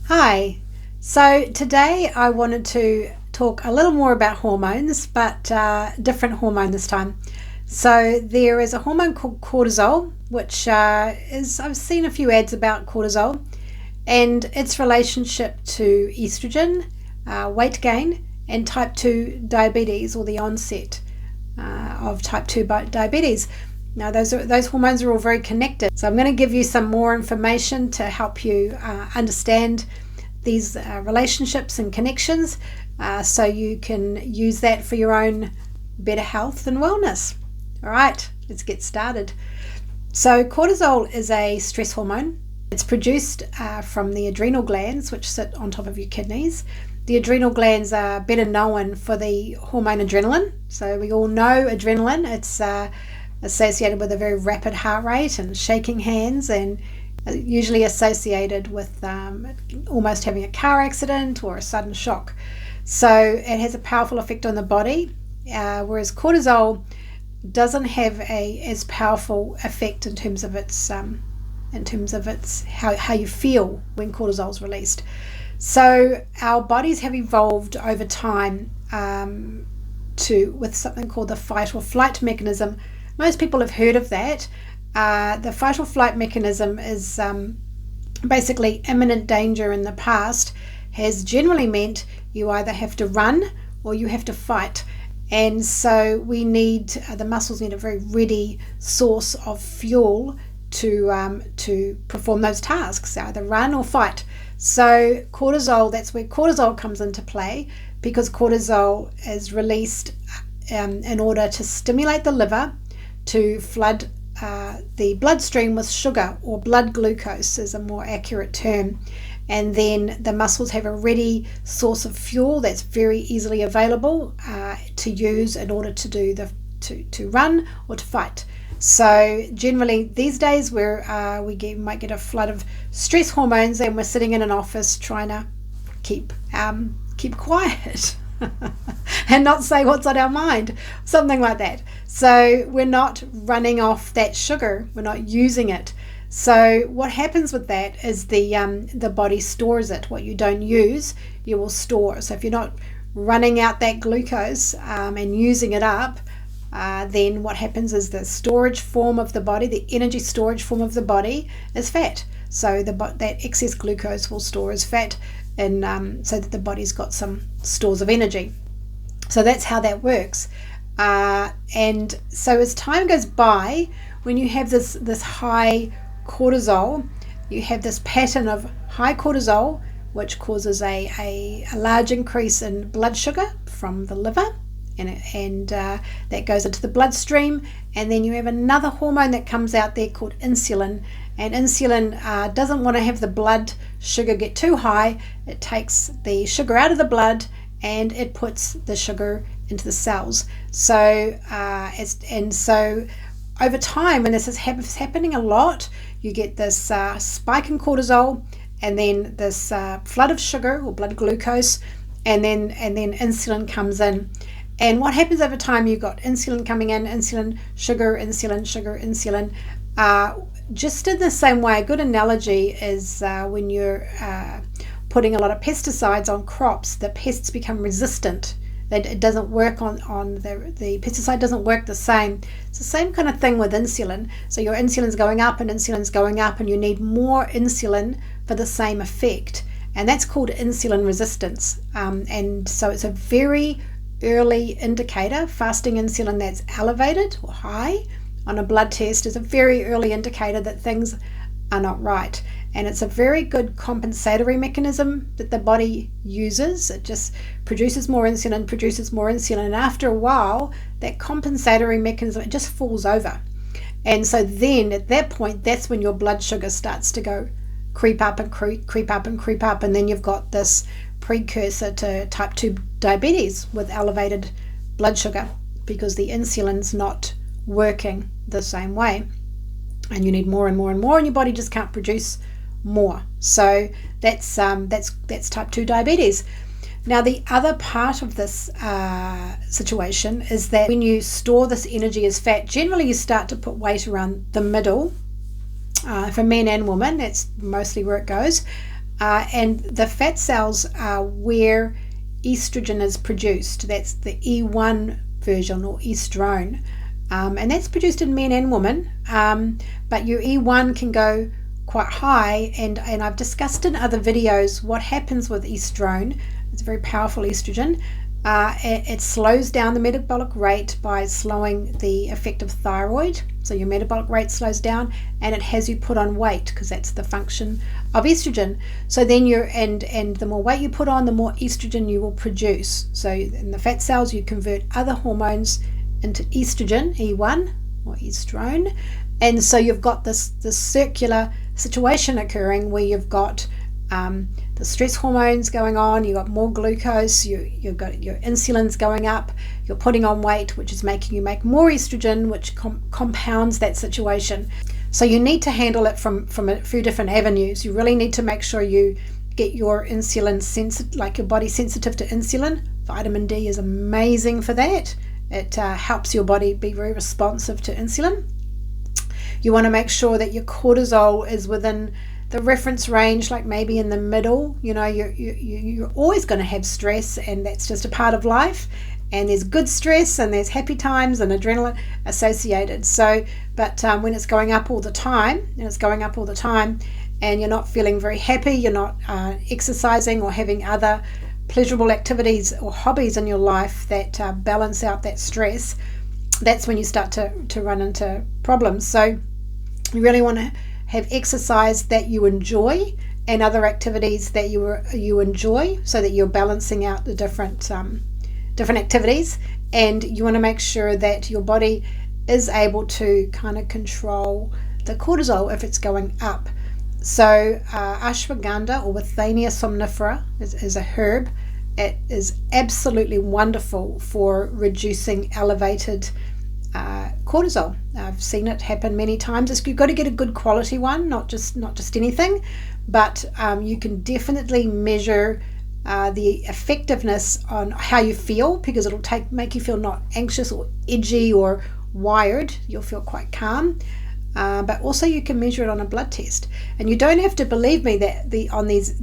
Hi, so today I wanted to talk a little more about hormones, but different hormone this time. So there is a hormone called cortisol, which I've seen a few ads about cortisol and its relationship to estrogen, weight gain, and type 2 diabetes, or the onset of type 2 diabetes. Now, those hormones are all very connected. So I'm going to give you some more information to help you understand these relationships and connections, so you can use that for your own better health and wellness. All right, let's get started. So cortisol is a stress hormone. It's produced from the adrenal glands, which sit on top of your kidneys. The adrenal glands are better known for the hormone adrenaline. So we all know adrenaline. It's associated with a very rapid heart rate and shaking hands, and usually associated with almost having a car accident or a sudden shock. So it has a powerful effect on the body, whereas cortisol doesn't have as powerful effect in terms of its how you feel when cortisol is released. So our bodies have evolved over time with something called the fight or flight mechanism. Most people have heard of that. The fight or flight mechanism is basically imminent danger in the past has generally meant you either have to run or you have to fight. And so the muscles need a very ready source of fuel to perform those tasks, either run or fight. So cortisol, that's where cortisol comes into play, because cortisol is released in order to stimulate the liver to flood the bloodstream with sugar, or blood glucose is a more accurate term. And then the muscles have a ready source of fuel that's very easily available to use in order to do to run or to fight. So generally these days we might get a flood of stress hormones, and we're sitting in an office trying to keep quiet and not say what's on our mind, something like that. So we're not running off that sugar, we're not using it. So what happens with that is the body stores it. What you don't use, you will store. So if you're not running out that glucose and using it up, then what happens is the storage form of the body, the energy storage form of the body, is fat. So that excess glucose will store as fat, and so that the body's got some stores of energy. So that's how that works. And so as time goes by, when you have this high cortisol, you have this pattern of high cortisol, which causes a large increase in blood sugar from the liver, and that goes into the bloodstream. And then you have another hormone that comes out there called insulin, and insulin doesn't want to have the blood sugar get too high. It takes the sugar out of the blood and it puts the sugar into the cells. So so over time, when this is happening a lot, you get this spike in cortisol, and then this flood of sugar or blood glucose, and then insulin comes in. And what happens over time, you've got insulin coming in, insulin, sugar, insulin. Just in the same way, a good analogy is when you're putting a lot of pesticides on crops, the pests become resistant. It doesn't work on the pesticide doesn't work the same. It's the same kind of thing with insulin. So your insulin's going up and insulin's going up, and you need more insulin for the same effect. And that's called insulin resistance. And so it's a very early indicator. Fasting insulin that's elevated or high on a blood test is a very early indicator that things are not right. And it's a very good compensatory mechanism that the body uses. It just produces more insulin, and after a while, that compensatory mechanism, it just falls over. And so then at that point, that's when your blood sugar starts to creep up, and then you've got this precursor to type 2 diabetes with elevated blood sugar, because the insulin's not working the same way, and you need more and more and more, and your body just can't produce more. So that's type 2 diabetes. Now, the other part of this situation is that when you store this energy as fat, generally you start to put weight around the middle. For men and women, that's mostly where it goes. and the fat cells are where estrogen is produced. That's the E1 version, or estrone, and that's produced in men and women, but your E1 can go quite high, and I've discussed in other videos what happens with estrone. It's a very powerful estrogen. It slows down the metabolic rate by slowing the effect of thyroid, so your metabolic rate slows down, and it has you put on weight because that's the function of estrogen. So then and the more weight you put on, the more estrogen you will produce. So in the fat cells, you convert other hormones into estrogen, E1 or estrone, and so you've got this circular situation occurring where you've got the stress hormones going on, you've got more glucose, you've got your insulin's going up, you're putting on weight, which is making you make more estrogen, which compounds that situation. So you need to handle it from a few different avenues. You really need to make sure you get your insulin sensitive, like your body sensitive to insulin. Vitamin D is amazing for that. It helps your body be very responsive to insulin. You want to make sure that your cortisol is within the reference range, like maybe in the middle. You're always going to have stress, and that's just a part of life, and there's good stress and there's happy times and adrenaline associated. So but when it's going up all the time, and you're not feeling very happy, you're not exercising or having other pleasurable activities or hobbies in your life that balance out that stress, that's when you start to run into problems. So you really want to have exercise that you enjoy and other activities that you enjoy, so that you're balancing out the different activities, and you want to make sure that your body is able to kind of control the cortisol if it's going up. So ashwagandha, or Withania somnifera, is a herb. It is absolutely wonderful for reducing elevated cortisol. I've seen it happen many times. You've got to get a good quality one, not just anything, but you can definitely measure the effectiveness on how you feel, because it'll make you feel not anxious or edgy or wired. You'll feel quite calm. But also you can measure it on a blood test, and you don't have to believe me that on these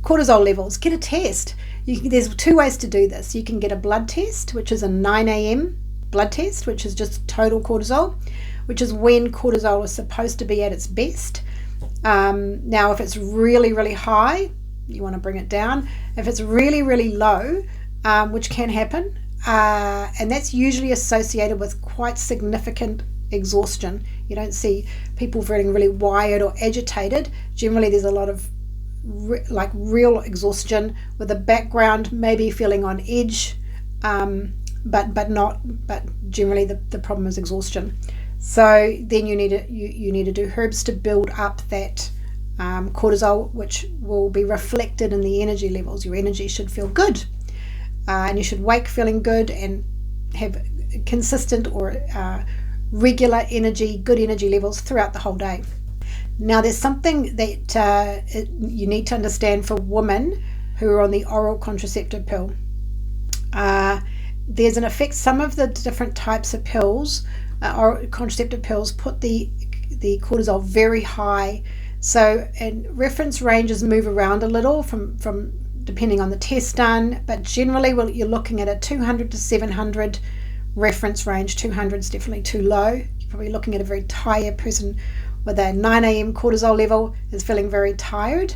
cortisol levels. Get a test. There's two ways to do this. You can get a blood test, which is a 9 a.m. blood test, which is just total cortisol, which is when cortisol is supposed to be at its best. Now, if it's really, really high, you want to bring it down. If it's really, really low, which can happen, and that's usually associated with quite significant exhaustion. You don't see people feeling really wired or agitated. Generally, there's a lot of real exhaustion with a background maybe feeling on edge, but generally the problem is exhaustion. So then you need to do herbs to build up that cortisol, which will be reflected in the energy levels. Your energy should feel good, and you should wake feeling good and have consistent or regular energy, good energy levels throughout the whole day. Now, there's something that you need to understand for women who are on the oral contraceptive pill. There's an effect. Some of the different types of pills, oral contraceptive pills, put the cortisol very high. So, and reference ranges move around a little from depending on the test done, but generally, you're looking at a 200 to 700 reference range. 200 is definitely too low. You're probably looking at a very tired person with a 9 a.m. cortisol level is feeling very tired,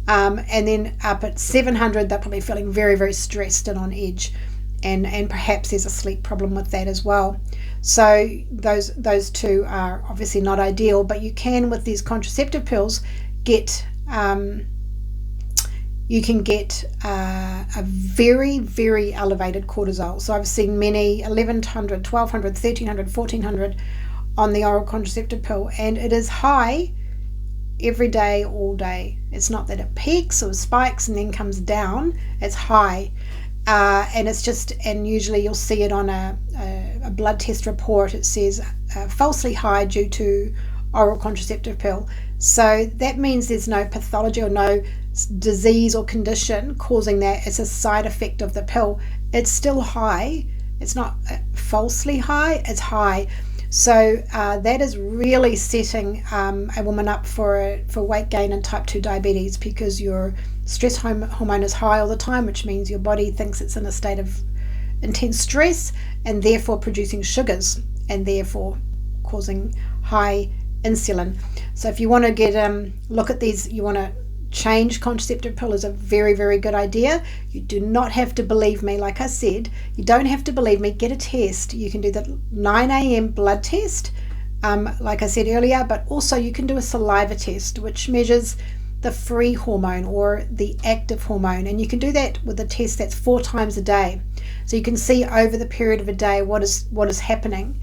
and then up at 700 they're probably feeling very, very stressed and on edge, and perhaps there's a sleep problem with that as well. So those two are obviously not ideal, but you can, with these contraceptive pills, get you can get a very, very elevated cortisol. So I've seen many 1100, 1200, 1300, 1400 on the oral contraceptive pill, and it is high every day, all day. It's not that it peaks or spikes and then comes down. It's high, and it's just, and usually you'll see it on a blood test report. It says falsely high due to oral contraceptive pill. So that means there's no pathology or no disease or condition causing that. It's a side effect of the pill. It's still high. It's not falsely high, it's high. So that is really setting a woman up for weight gain and type 2 diabetes, because your stress hormone is high all the time, which means your body thinks it's in a state of intense stress and therefore producing sugars and therefore causing high insulin. So if you want to get look at these, you want to change contraceptive pill, is a very, very good idea. You do not have to believe me. Like I said, you don't have to believe me. Get a test. You can do the 9 a.m. blood test, like I said earlier, but also you can do a saliva test, which measures the free hormone or the active hormone, and you can do that with a test that's 4 times a day. So you can see over the period of a day what is happening.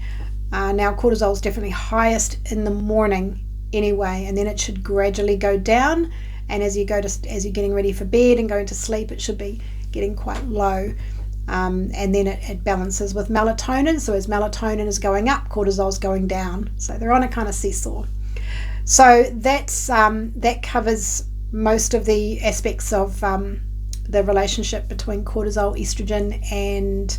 Now cortisol is definitely highest in the morning anyway, and then it should gradually go down. And as you're getting ready for bed and going to sleep, it should be getting quite low. And then it balances with melatonin. So as melatonin is going up, cortisol is going down. So they're on a kind of seesaw. So that covers most of the aspects of the relationship between cortisol, estrogen, and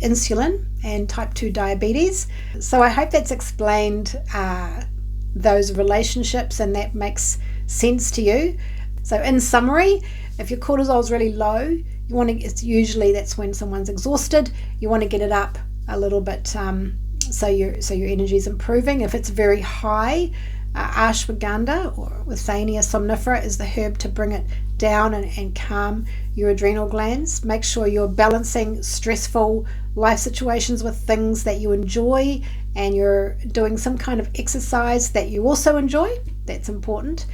insulin and type 2 diabetes. So I hope that's explained those relationships and that makes sense to you. So in summary, if your cortisol is really low, usually that's when someone's exhausted. You want to get it up a little bit so your energy is improving. If it's very high, ashwagandha or Withania somnifera is the herb to bring it down and calm your adrenal glands. Make sure you're balancing stressful life situations with things that you enjoy, and you're doing some kind of exercise that you also enjoy. That's important.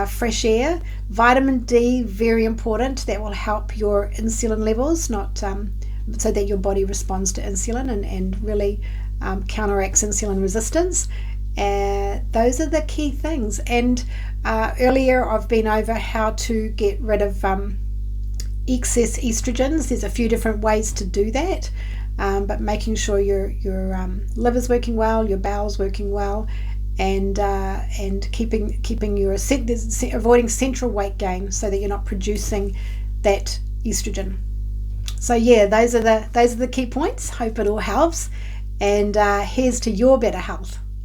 Fresh air, vitamin D, very important. That will help your insulin levels, so that your body responds to insulin and really counteracts insulin resistance. Those are the key things. And earlier I've been over how to get rid of excess estrogens. There's a few different ways to do that, but making sure your liver's working well, your bowel's working well, and keeping your avoiding central weight gain so that you're not producing that estrogen. So yeah, those are the key points. Hope it all helps, and here's to your better health.